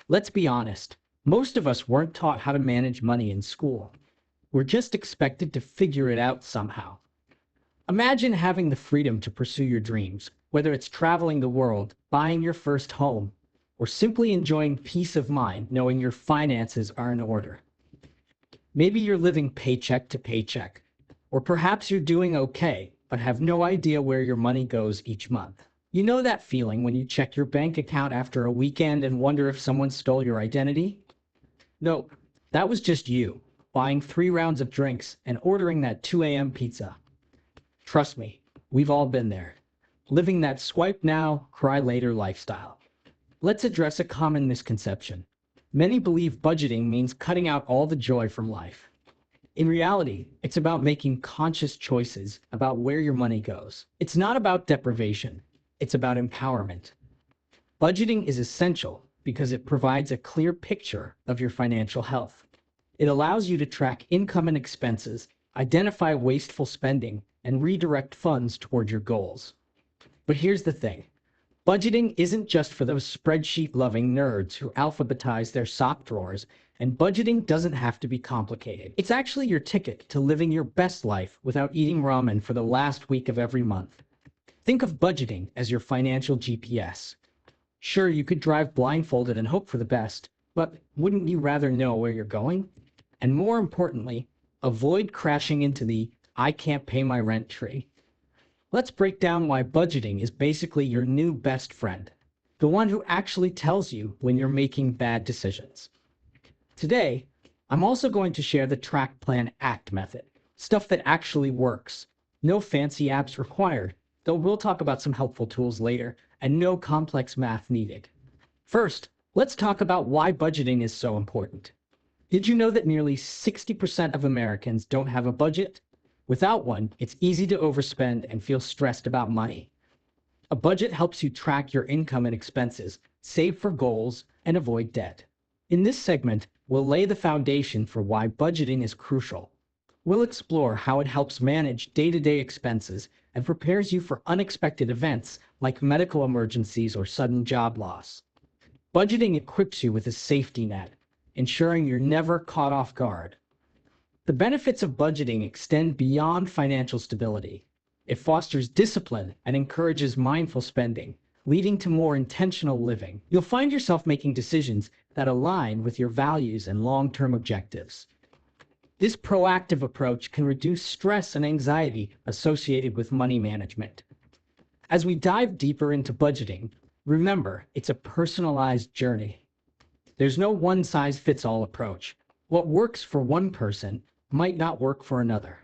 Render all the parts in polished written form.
Let's be honest, most of us weren't taught how to manage money in school. We're just expected to figure it out somehow. Imagine having the freedom to pursue your dreams, whether it's traveling the world, buying your first home, or simply enjoying peace of mind knowing your finances are in order. Maybe you're living paycheck to paycheck, or perhaps you're doing okay, but have no idea where your money goes each month. You know that feeling when you check your bank account after a weekend and wonder if someone stole your identity? No, that was just you, buying 3 rounds of drinks and ordering that 2 a.m. pizza. Trust me, we've all been there, living that swipe now, cry later lifestyle. Let's address a common misconception. Many believe budgeting means cutting out all the joy from life. In reality, it's about making conscious choices about where your money goes. It's not about deprivation, it's about empowerment. Budgeting is essential because it provides a clear picture of your financial health. It allows you to track income and expenses, identify wasteful spending, and redirect funds toward your goals. But here's the thing. Budgeting isn't just for those spreadsheet-loving nerds who alphabetize their sock drawers, and budgeting doesn't have to be complicated. It's actually your ticket to living your best life without eating ramen for the last week of every month. Think of budgeting as your financial GPS. Sure, you could drive blindfolded and hope for the best, but wouldn't you rather know where you're going? And more importantly, avoid crashing into the "I can't pay my rent" tree. Let's break down why budgeting is basically your new best friend, the one who actually tells you when you're making bad decisions. Today, I'm also going to share the Track Plan Act method, stuff that actually works. No fancy apps required, though we'll talk about some helpful tools later, and no complex math needed. First, let's talk about why budgeting is so important. Did you know that nearly 60% of Americans don't have a budget? Without one, it's easy to overspend and feel stressed about money. A budget helps you track your income and expenses, save for goals, and avoid debt. In this segment, we'll lay the foundation for why budgeting is crucial. We'll explore how it helps manage day-to-day expenses and prepares you for unexpected events like medical emergencies or sudden job loss. Budgeting equips you with a safety net, ensuring you're never caught off guard. The benefits of budgeting extend beyond financial stability. It fosters discipline and encourages mindful spending, leading to more intentional living. You'll find yourself making decisions that align with your values and long-term objectives. This proactive approach can reduce stress and anxiety associated with money management. As we dive deeper into budgeting, remember, it's a personalized journey. There's no one-size-fits-all approach. What works for one person might not work for another.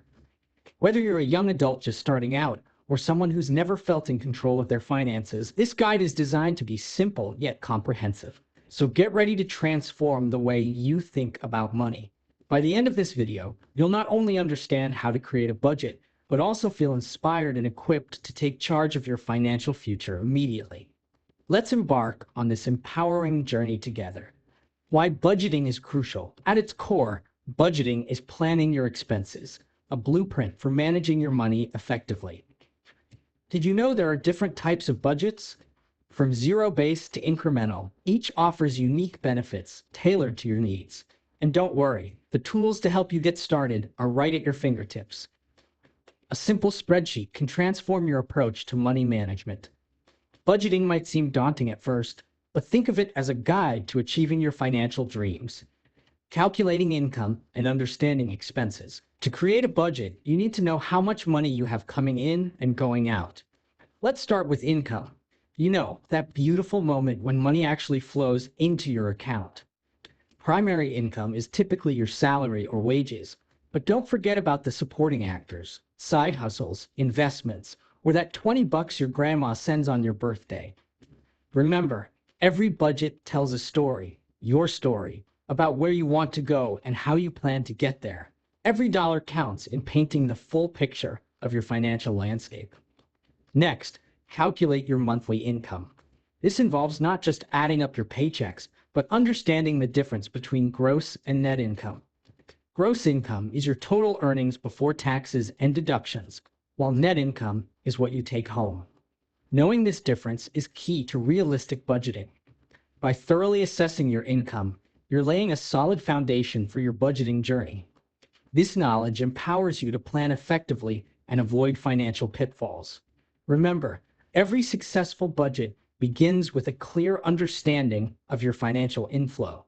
Whether you're a young adult just starting out or someone who's never felt in control of their finances, this guide is designed to be simple yet comprehensive. So get ready to transform the way you think about money. By the end of this video, you'll not only understand how to create a budget, but also feel inspired and equipped to take charge of your financial future immediately. Let's embark on this empowering journey together. Why budgeting is crucial. At its core, budgeting is planning your expenses, a blueprint for managing your money effectively. Did you know there are different types of budgets? From zero-based to incremental, each offers unique benefits tailored to your needs. And don't worry, the tools to help you get started are right at your fingertips. A simple spreadsheet can transform your approach to money management. Budgeting might seem daunting at first, but think of it as a guide to achieving your financial dreams. Calculating income and understanding expenses. To create a budget, you need to know how much money you have coming in and going out. Let's start with income. You know, that beautiful moment when money actually flows into your account. Primary income is typically your salary or wages, but don't forget about the supporting actors, side hustles, investments, or that $20 your grandma sends on your birthday. Remember, every budget tells a story, your story, about where you want to go and how you plan to get there. Every dollar counts in painting the full picture of your financial landscape. Next, calculate your monthly income. This involves not just adding up your paychecks, but understanding the difference between gross and net income. Gross income is your total earnings before taxes and deductions, while net income is what you take home. Knowing this difference is key to realistic budgeting. By thoroughly assessing your income, you're laying a solid foundation for your budgeting journey. This knowledge empowers you to plan effectively and avoid financial pitfalls. Remember, every successful budget begins with a clear understanding of your financial inflow.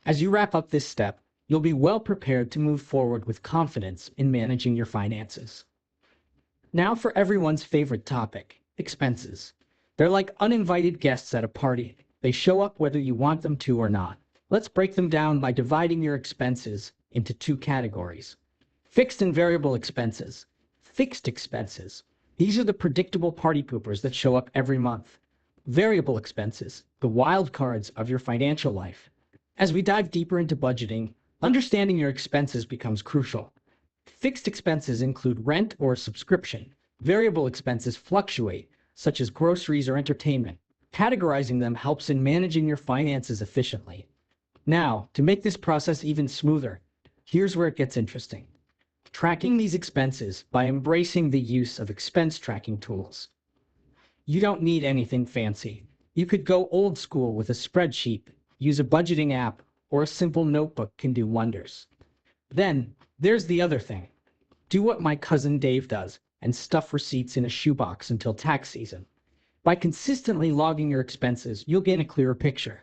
As you wrap up this step, you'll be well prepared to move forward with confidence in managing your finances. Now for everyone's favorite topic, expenses. They're like uninvited guests at a party. They show up whether you want them to or not. Let's break them down by dividing your expenses into two categories. Fixed and variable expenses. Fixed expenses. These are the predictable party poopers that show up every month. Variable expenses, the wild cards of your financial life. As we dive deeper into budgeting, understanding your expenses becomes crucial. Fixed expenses include rent or subscription. Variable expenses fluctuate, such as groceries or entertainment. Categorizing them helps in managing your finances efficiently. Now, to make this process even smoother, here's where it gets interesting. Tracking these expenses by embracing the use of expense tracking tools. You don't need anything fancy. You could go old school with a spreadsheet, use a budgeting app, or a simple notebook can do wonders. Then, there's the other thing. Do what my cousin Dave does and stuff receipts in a shoebox until tax season. By consistently logging your expenses, you'll gain a clearer picture.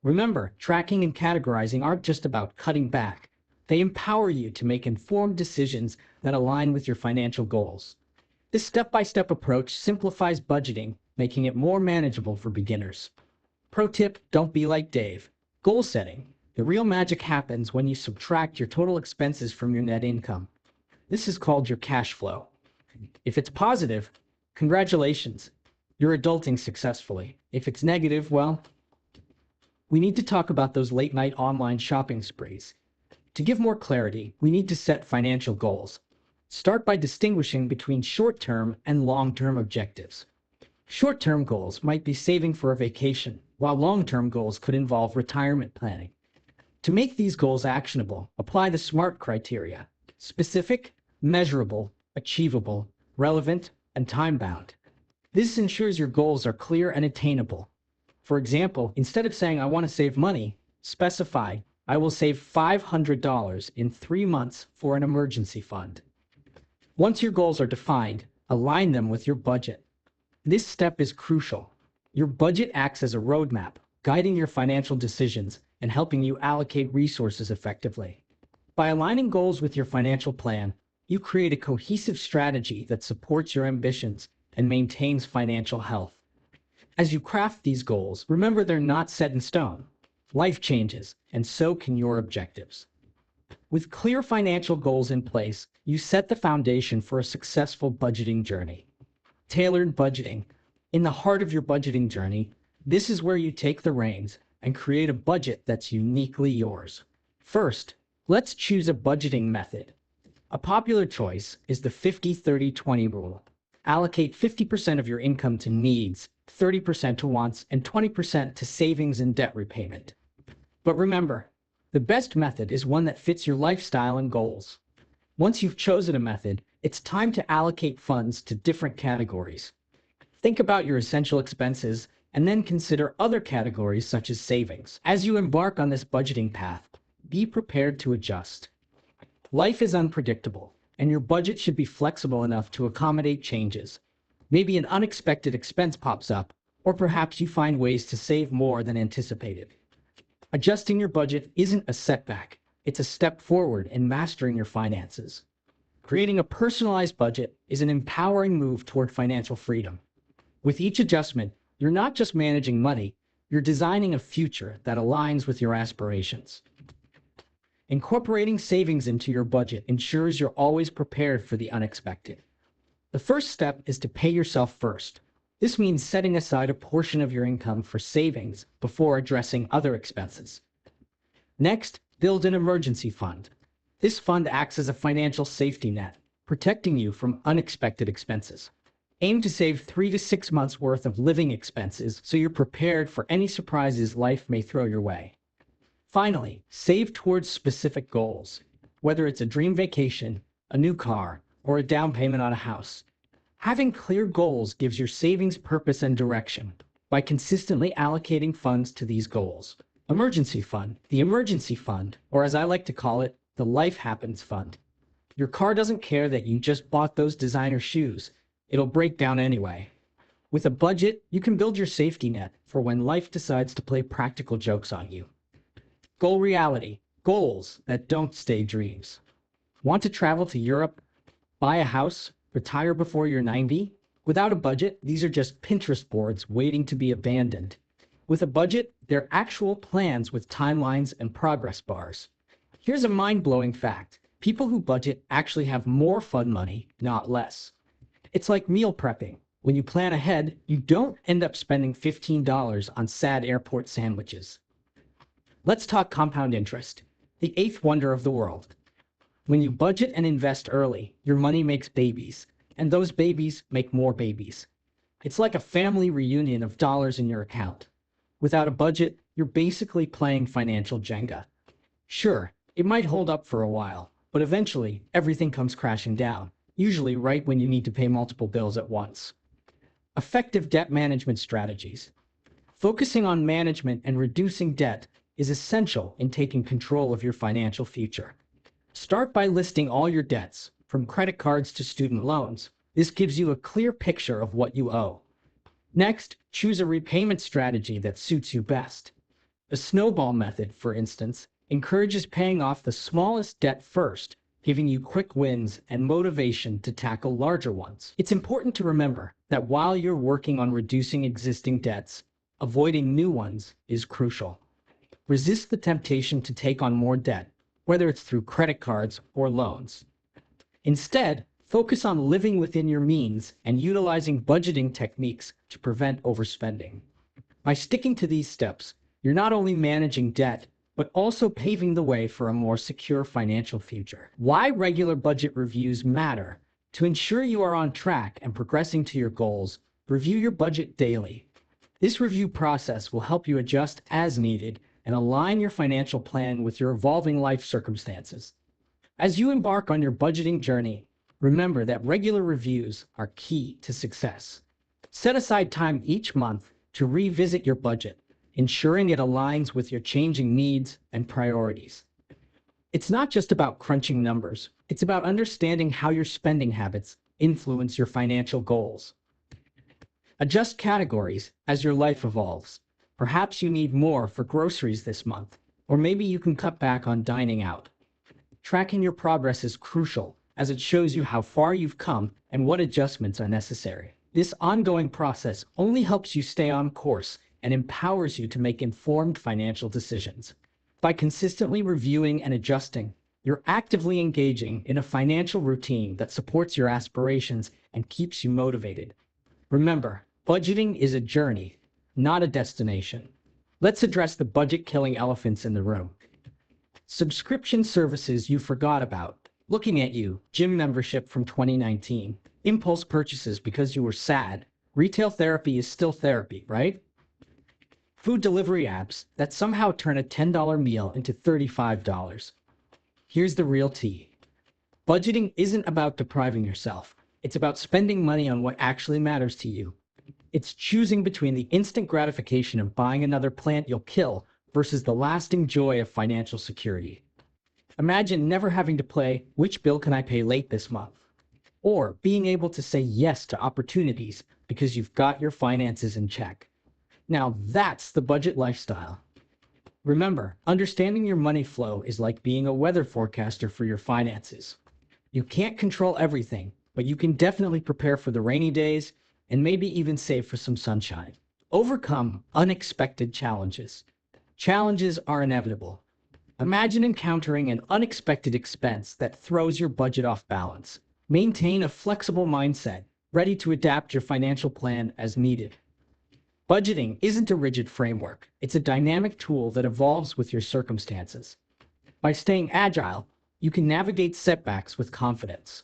Remember, tracking and categorizing aren't just about cutting back. They empower you to make informed decisions that align with your financial goals. This step-by-step approach simplifies budgeting, making it more manageable for beginners. Pro tip, don't be like Dave. Goal setting. The real magic happens when you subtract your total expenses from your net income. This is called your cash flow. If it's positive, congratulations, you're adulting successfully. If it's negative, well, we need to talk about those late-night online shopping sprees. To give more clarity, we need to set financial goals. Start by distinguishing between short-term and long-term objectives. Short-term goals might be saving for a vacation, while long-term goals could involve retirement planning. To make these goals actionable, apply the SMART criteria: specific, measurable, achievable, relevant, and time-bound. This ensures your goals are clear and attainable. For example, instead of saying, "I want to save money," specify, "I will save $500 in 3 months for an emergency fund." Once your goals are defined, align them with your budget. This step is crucial. Your budget acts as a roadmap, guiding your financial decisions and helping you allocate resources effectively. By aligning goals with your financial plan, you create a cohesive strategy that supports your ambitions and maintains financial health. As you craft these goals, remember they're not set in stone. Life changes, and so can your objectives. With clear financial goals in place, you set the foundation for a successful budgeting journey. Tailored budgeting. In the heart of your budgeting journey, this is where you take the reins and create a budget that's uniquely yours. First, let's choose a budgeting method. A popular choice is the 50-30-20 rule. Allocate 50% of your income to needs, 30% to wants, and 20% to savings and debt repayment. But remember, the best method is one that fits your lifestyle and goals. Once you've chosen a method, it's time to allocate funds to different categories. Think about your essential expenses and then consider other categories such as savings. As you embark on this budgeting path, be prepared to adjust. Life is unpredictable, and your budget should be flexible enough to accommodate changes. Maybe an unexpected expense pops up, or perhaps you find ways to save more than anticipated. Adjusting your budget isn't a setback, it's a step forward in mastering your finances. Creating a personalized budget is an empowering move toward financial freedom. With each adjustment, you're not just managing money, you're designing a future that aligns with your aspirations. Incorporating savings into your budget ensures you're always prepared for the unexpected. The first step is to pay yourself first. This means setting aside a portion of your income for savings before addressing other expenses. Next, build an emergency fund. This fund acts as a financial safety net, protecting you from unexpected expenses. Aim to save 3 to 6 months worth of living expenses so you're prepared for any surprises life may throw your way. Finally, save towards specific goals, whether it's a dream vacation, a new car, or a down payment on a house. Having clear goals gives your savings purpose and direction. by consistently allocating funds to these goals. Emergency fund, the emergency fund, or as I like to call it, the life happens fund. Your car doesn't care that you just bought those designer shoes. It'll break down anyway. With a budget, you can build your safety net for when life decides to play practical jokes on you. Goal reality, goals that don't stay dreams. Want to travel to Europe, buy a house, retire before you're 90? Without a budget, these are just Pinterest boards waiting to be abandoned. With a budget, they're actual plans with timelines and progress bars. Here's a mind-blowing fact. People who budget actually have more fun money, not less. It's like meal prepping. When you plan ahead, you don't end up spending $15 on sad airport sandwiches. Let's talk compound interest, the eighth wonder of the world. When you budget and invest early, your money makes babies, and those babies make more babies. It's like a family reunion of dollars in your account. Without a budget, you're basically playing financial Jenga. Sure, it might hold up for a while, but eventually everything comes crashing down, usually right when you need to pay multiple bills at once. Effective debt management strategies. Focusing on management and reducing debt is essential in taking control of your financial future. Start by listing all your debts, from credit cards to student loans. This gives you a clear picture of what you owe. Next, choose a repayment strategy that suits you best. The snowball method, for instance, encourages paying off the smallest debt first, giving you quick wins and motivation to tackle larger ones. It's important to remember that while you're working on reducing existing debts, avoiding new ones is crucial. Resist the temptation to take on more debt, whether it's through credit cards or loans. Instead, focus on living within your means and utilizing budgeting techniques to prevent overspending. By sticking to these steps, you're not only managing debt, but also paving the way for a more secure financial future. Why regular budget reviews matter. To ensure you are on track and progressing to your goals, review your budget daily. This review process will help you adjust as needed and align your financial plan with your evolving life circumstances. As you embark on your budgeting journey, remember that regular reviews are key to success. Set aside time each month to revisit your budget, ensuring it aligns with your changing needs and priorities. It's not just about crunching numbers, it's about understanding how your spending habits influence your financial goals. Adjust categories as your life evolves. Perhaps you need more for groceries this month, or maybe you can cut back on dining out. Tracking your progress is crucial, as it shows you how far you've come and what adjustments are necessary. This ongoing process only helps you stay on course and empowers you to make informed financial decisions. By consistently reviewing and adjusting, you're actively engaging in a financial routine that supports your aspirations and keeps you motivated. Remember, budgeting is a journey, not a destination. Let's address the budget-killing elephants in the room. Subscription services you forgot about. Looking at you, gym membership from 2019, impulse purchases because you were sad. Retail therapy is still therapy, right? Food delivery apps that somehow turn a $10 meal into $35. Here's the real tea. Budgeting isn't about depriving yourself. It's about spending money on what actually matters to you. It's choosing between the instant gratification of buying another plant you'll kill versus the lasting joy of financial security. Imagine never having to play, which bill can I pay late this month? Or being able to say yes to opportunities because you've got your finances in check. Now that's the budget lifestyle. Remember, understanding your money flow is like being a weather forecaster for your finances. You can't control everything, but you can definitely prepare for the rainy days and maybe even save for some sunshine. Overcome unexpected challenges. Challenges are inevitable. Imagine encountering an unexpected expense that throws your budget off balance. Maintain a flexible mindset, ready to adapt your financial plan as needed. Budgeting isn't a rigid framework. It's a dynamic tool that evolves with your circumstances. By staying agile, you can navigate setbacks with confidence.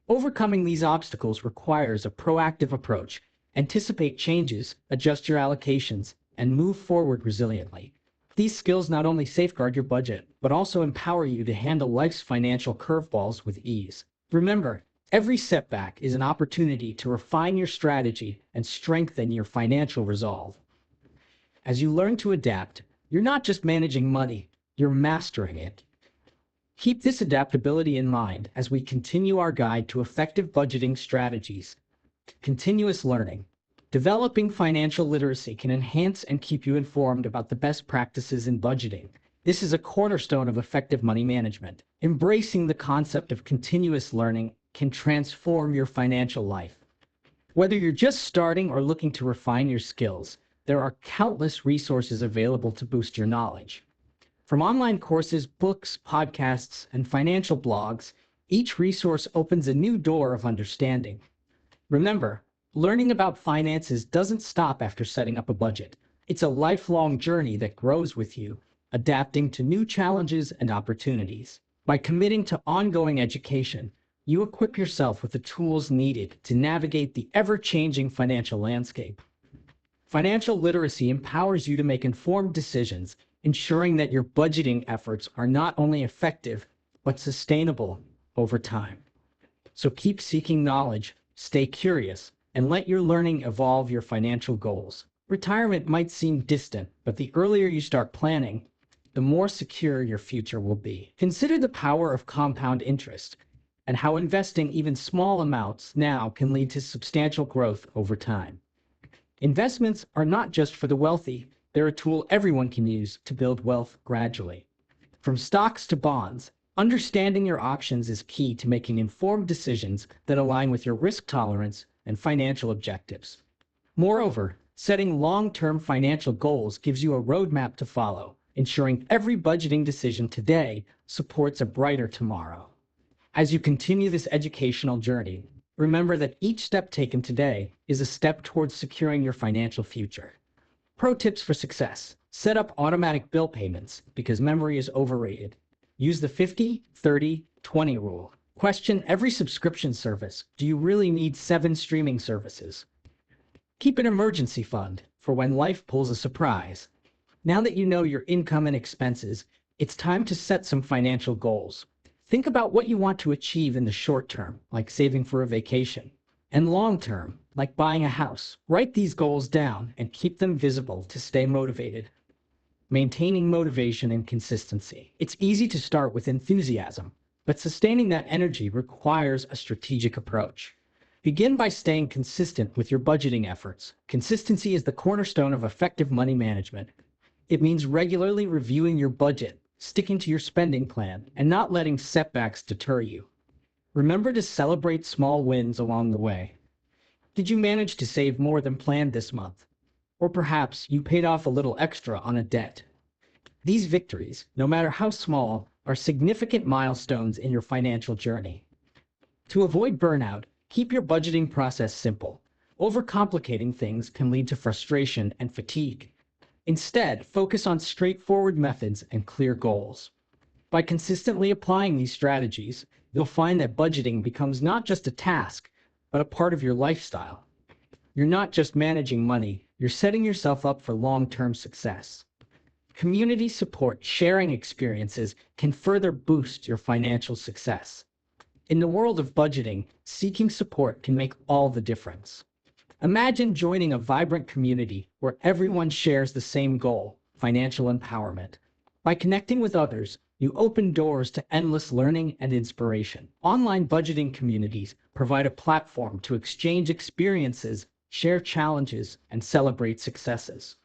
Overcoming these obstacles requires a proactive approach. Anticipate changes, adjust your allocations, and move forward resiliently. These skills not only safeguard your budget, but also empower you to handle life's financial curveballs with ease. Remember, Every setback is an opportunity to refine your strategy and strengthen your financial resolve. As you learn to adapt, you're not just managing money, you're mastering it. Keep this adaptability in mind as we continue our guide to effective budgeting strategies. Continuous learning. Developing financial literacy can enhance and keep you informed about the best practices in budgeting. This is a cornerstone of effective money management. Embracing the concept of continuous learning can transform your financial life. Whether you're just starting or looking to refine your skills, there are countless resources available to boost your knowledge. From online courses, books, podcasts, and financial blogs, each resource opens a new door of understanding. Remember, learning about finances doesn't stop after setting up a budget. It's a lifelong journey that grows with you, adapting to new challenges and opportunities. By committing to ongoing education, you equip yourself with the tools needed to navigate the ever-changing financial landscape. Financial literacy empowers you to make informed decisions, ensuring that your budgeting efforts are not only effective, but sustainable over time. So keep seeking knowledge, stay curious, and let your learning evolve your financial goals. Retirement might seem distant, but the earlier you start planning, the more secure your future will be. Consider the power of compound interest and how investing even small amounts now can lead to substantial growth over time. Investments are not just for the wealthy, they're a tool everyone can use to build wealth gradually. From stocks to bonds, understanding your options is key to making informed decisions that align with your risk tolerance and financial objectives. Moreover, setting long-term financial goals gives you a roadmap to follow, ensuring every budgeting decision today supports a brighter tomorrow. As you continue this educational journey, remember that each step taken today is a step towards securing your financial future. Pro tips for success. Set up automatic bill payments because memory is overrated. Use the 50-30-20 rule. Question every subscription service. Do you really need 7 streaming services? Keep an emergency fund for when life pulls a surprise. Now that you know your income and expenses, it's time to set some financial goals. Think about what you want to achieve in the short term, like saving for a vacation, and long term, like buying a house. Write these goals down and keep them visible to stay motivated. Maintaining motivation and consistency. It's easy to start with enthusiasm, but sustaining that energy requires a strategic approach. Begin by staying consistent with your budgeting efforts. Consistency is the cornerstone of effective money management. It means regularly reviewing your budget, sticking to your spending plan, and not letting setbacks deter you. Remember to celebrate small wins along the way. Did you manage to save more than planned this month? Or perhaps you paid off a little extra on a debt. These victories, no matter how small, are significant milestones in your financial journey. To avoid burnout, keep your budgeting process simple. Overcomplicating things can lead to frustration and fatigue. Instead, focus on straightforward methods and clear goals. By consistently applying these strategies, you'll find that budgeting becomes not just a task, but a part of your lifestyle. You're not just managing money, you're setting yourself up for long-term success. Community support, sharing experiences can further boost your financial success. In the world of budgeting, seeking support can make all the difference. Imagine joining a vibrant community where everyone shares the same goal, financial empowerment. By connecting with others, you open doors to endless learning and inspiration. Online budgeting communities provide a platform to exchange experiences, share challenges, and celebrate successes.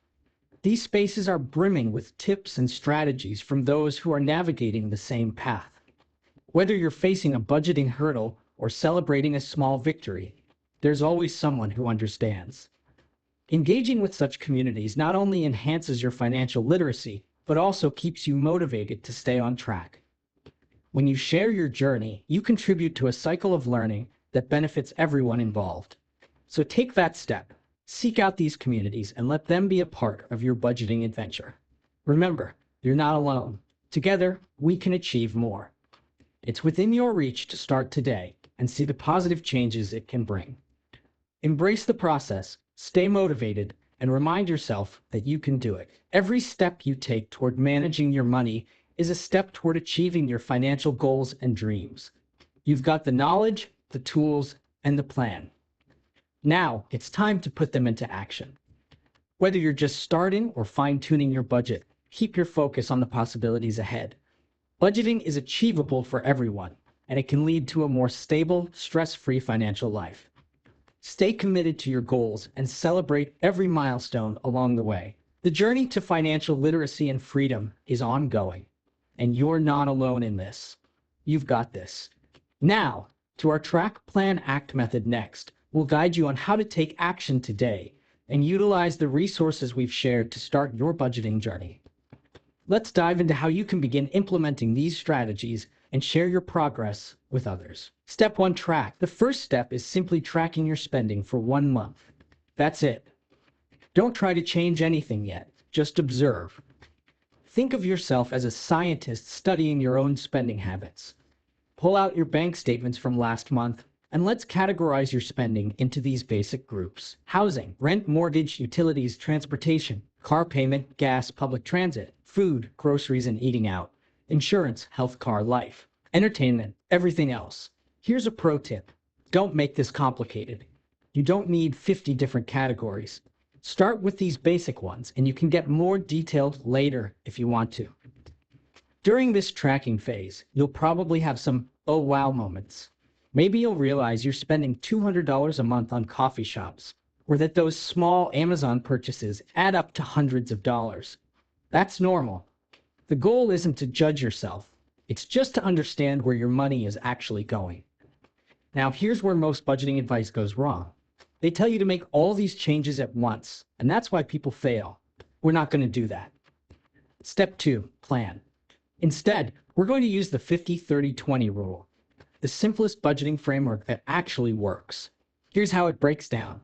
These spaces are brimming with tips and strategies from those who are navigating the same path. Whether you're facing a budgeting hurdle or celebrating a small victory, there's always someone who understands. Engaging with such communities not only enhances your financial literacy, but also keeps you motivated to stay on track. When you share your journey, you contribute to a cycle of learning that benefits everyone involved. So take that step. Seek out these communities and let them be a part of your budgeting adventure. Remember, you're not alone. Together, we can achieve more. It's within your reach to start today and see the positive changes it can bring. Embrace the process, stay motivated, and remind yourself that you can do it. Every step you take toward managing your money is a step toward achieving your financial goals and dreams. You've got the knowledge, the tools, and the plan. Now it's time to put them into action. Whether you're just starting or fine-tuning your budget, keep your focus on the possibilities ahead. Budgeting is achievable for everyone, and it can lead to a more stable, stress-free financial life. Stay committed to your goals and celebrate every milestone along the way. The journey to financial literacy and freedom is ongoing, and you're not alone in this. You've got this. Now, to our track, plan, act method next. We'll guide you on how to take action today and utilize the resources we've shared to start your budgeting journey. Let's dive into how you can begin implementing these strategies and share your progress with others. Step 1, track. The first step is simply tracking your spending for 1 month. That's it. Don't try to change anything yet, just observe. Think of yourself as a scientist studying your own spending habits. Pull out your bank statements from last month and let's categorize your spending into these basic groups: housing, rent, mortgage, utilities, transportation, car payment, gas, public transit, food, groceries and eating out, insurance, health, car, life, entertainment, everything else. Here's a pro tip. Don't make this complicated. You don't need 50 different categories. Start with these basic ones, and you can get more detailed later if you want to. During this tracking phase, you'll probably have some oh wow moments. Maybe you'll realize you're spending $200 a month on coffee shops, or that those small Amazon purchases add up to hundreds of dollars. That's normal. The goal isn't to judge yourself. It's just to understand where your money is actually going. Now, here's where most budgeting advice goes wrong. They tell you to make all these changes at once, and that's why people fail. We're not going to do that. Step 2, plan. Instead, we're going to use the 50-30-20 rule, the simplest budgeting framework that actually works. Here's how it breaks down.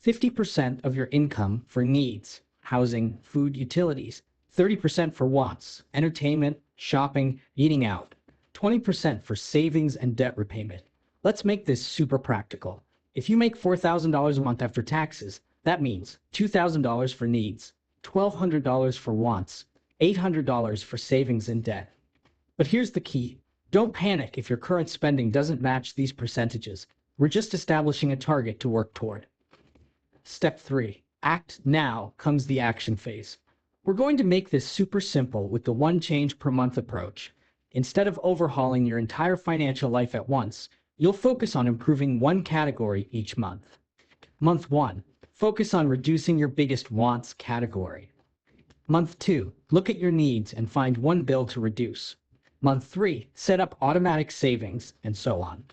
50% of your income for needs, housing, food, utilities. 30% for wants, entertainment, shopping, eating out. 20% for savings and debt repayment. Let's make this super practical. If you make $4,000 a month after taxes, that means $2,000 for needs, $1,200 for wants, $800 for savings and debt. But here's the key. Don't panic if your current spending doesn't match these percentages. We're just establishing a target to work toward. Step 3, act. Now comes the action phase. We're going to make this super simple with the one change per month approach. Instead of overhauling your entire financial life at once, you'll focus on improving one category each month. Month 1, focus on reducing your biggest wants category. Month 2, look at your needs and find one bill to reduce. Month 3, set up automatic savings, and so on.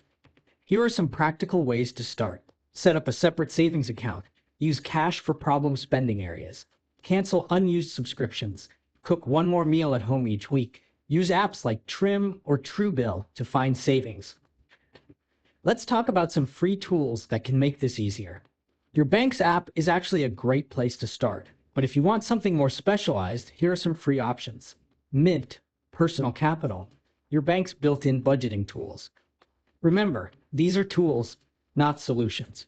Here are some practical ways to start. Set up a separate savings account. Use cash for problem spending areas. Cancel unused subscriptions. Cook one more meal at home each week. Use apps like Trim or Truebill to find savings. Let's talk about some free tools that can make this easier. Your bank's app is actually a great place to start, but if you want something more specialized, here are some free options. Mint, Personal Capital, your bank's built-in budgeting tools. Remember, these are tools, not solutions.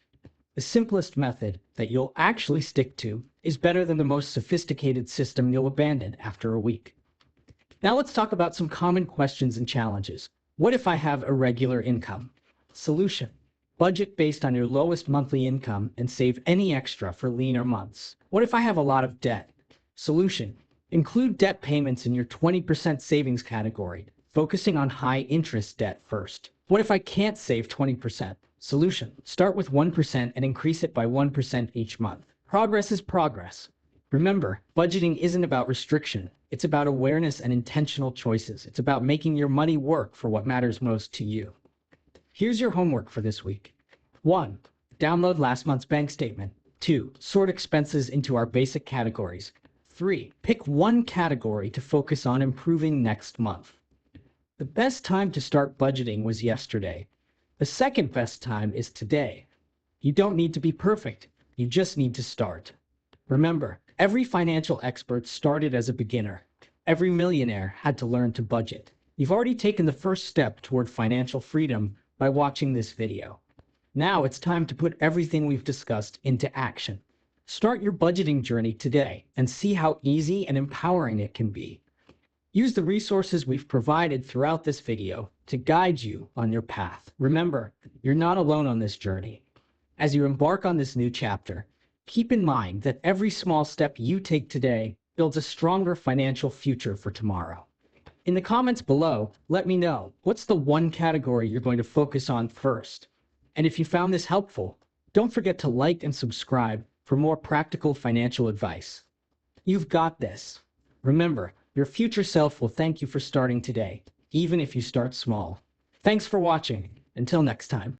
The simplest method that you'll actually stick to is better than the most sophisticated system you'll abandon after a week. Now let's talk about some common questions and challenges. What if I have irregular income? Solution: budget based on your lowest monthly income and save any extra for leaner months. What if I have a lot of debt? Solution: include debt payments in your 20% savings category, focusing on high interest debt first. What if I can't save 20%? Solution: start with 1% and increase it by 1% each month. Progress is progress. Remember, budgeting isn't about restriction. It's about awareness and intentional choices. It's about making your money work for what matters most to you. Here's your homework for this week. 1. Download last month's bank statement. 2. Sort expenses into our basic categories. 3. Pick one category to focus on improving next month. The best time to start budgeting was yesterday. The second best time is today. You don't need to be perfect. You just need to start. Remember, every financial expert started as a beginner. Every millionaire had to learn to budget. You've already taken the first step toward financial freedom by watching this video. Now it's time to put everything we've discussed into action. Start your budgeting journey today and see how easy and empowering it can be. Use the resources we've provided throughout this video to guide you on your path. Remember, you're not alone on this journey. As you embark on this new chapter, keep in mind that every small step you take today builds a stronger financial future for tomorrow. In the comments below, let me know what's the one category you're going to focus on first. And if you found this helpful, don't forget to like and subscribe for more practical financial advice. You've got this. Remember, your future self will thank you for starting today, even if you start small. Thanks for watching. Until next time.